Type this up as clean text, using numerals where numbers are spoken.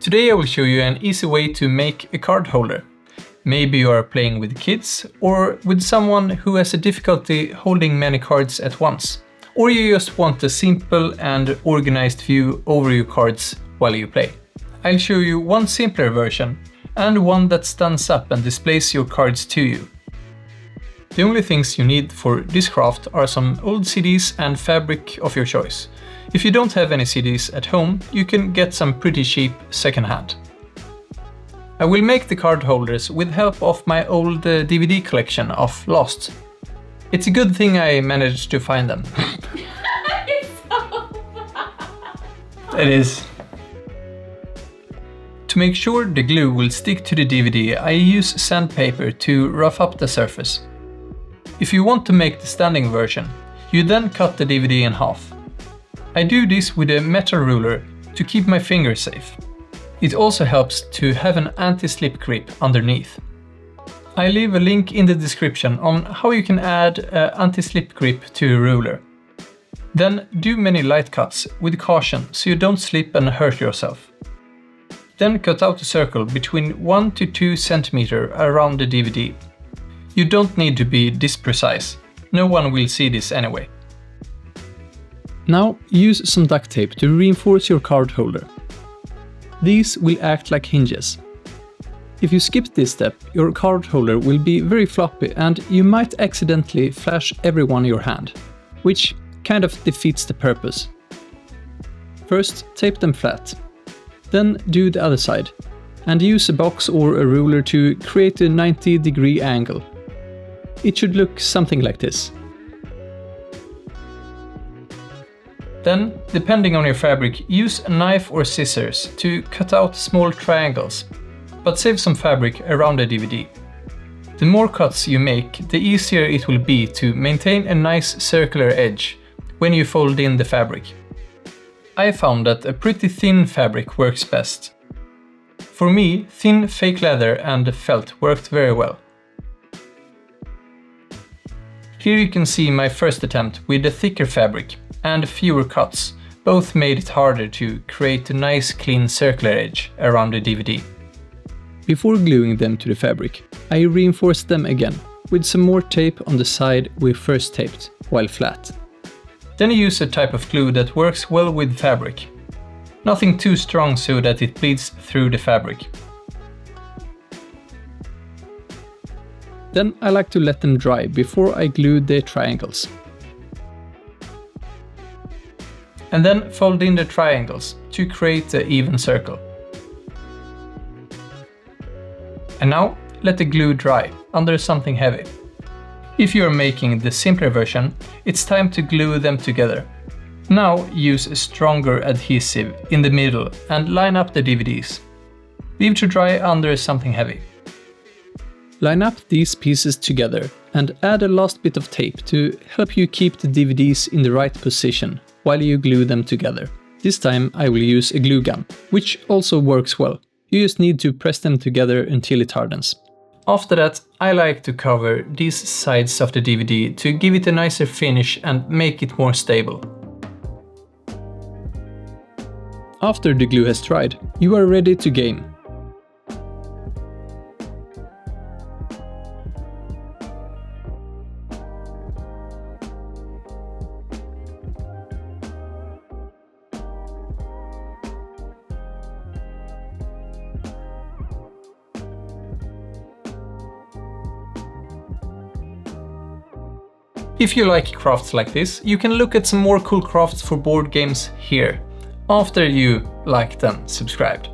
Today I will show you an easy way to make a card holder. Maybe you are playing with kids or with someone who has a difficulty holding many cards at once. Or you just want a simple and organized view over your cards while you play. I'll show you one simpler version and one that stands up and displays your cards to you. The only things you need for this craft are some old CDs and fabric of your choice. If you don't have any CDs at home, you can get some pretty cheap secondhand. I will make the card holders with help of my old DVD collection of Lost. It's a good thing I managed to find them. It's so bad. It is. To make sure the glue will stick to the DVD, I use sandpaper to rough up the surface. If you want to make the standing version, you then cut the DVD in half. I do this with a metal ruler to keep my fingers safe. It also helps to have an anti-slip grip underneath. I leave a link in the description on how you can add an anti-slip grip to your ruler. Then do many light cuts with caution so you don't slip and hurt yourself. Then cut out a circle between 1 to 2 cm around the DVD. You don't need to be this precise, no one will see this anyway. Now use some duct tape to reinforce your card holder. These will act like hinges. If you skip this step, your card holder will be very floppy and you might accidentally flash every one in your hand, which kind of defeats the purpose. First, tape them flat. Then do the other side, and use a box or a ruler to create a 90-degree angle. It should look something like this. Then, depending on your fabric, use a knife or scissors to cut out small triangles, but save some fabric around the DVD. The more cuts you make, the easier it will be to maintain a nice circular edge when you fold in the fabric. I found that a pretty thin fabric works best. For me, thin fake leather and felt worked very well. Here you can see my first attempt with a thicker fabric and fewer cuts. Both made it harder to create a nice clean circular edge around the DVD. Before gluing them to the fabric, I reinforced them again with some more tape on the side we first taped, while flat. Then I use a type of glue that works well with fabric. Nothing too strong so that it bleeds through the fabric. Then I like to let them dry before I glue the triangles. And then fold in the triangles to create an even circle. And now let the glue dry under something heavy. If you are making the simpler version, it's time to glue them together. Now use a stronger adhesive in the middle and line up the DVDs. Leave to dry under something heavy. Line up these pieces together and add a last bit of tape to help you keep the DVDs in the right position while you glue them together. This time I will use a glue gun, which also works well. You just need to press them together until it hardens. After that, I like to cover these sides of the DVD to give it a nicer finish and make it more stable. After the glue has dried, you are ready to game. If you like crafts like this, you can look at some more cool crafts for board games here, after you liked and subscribed.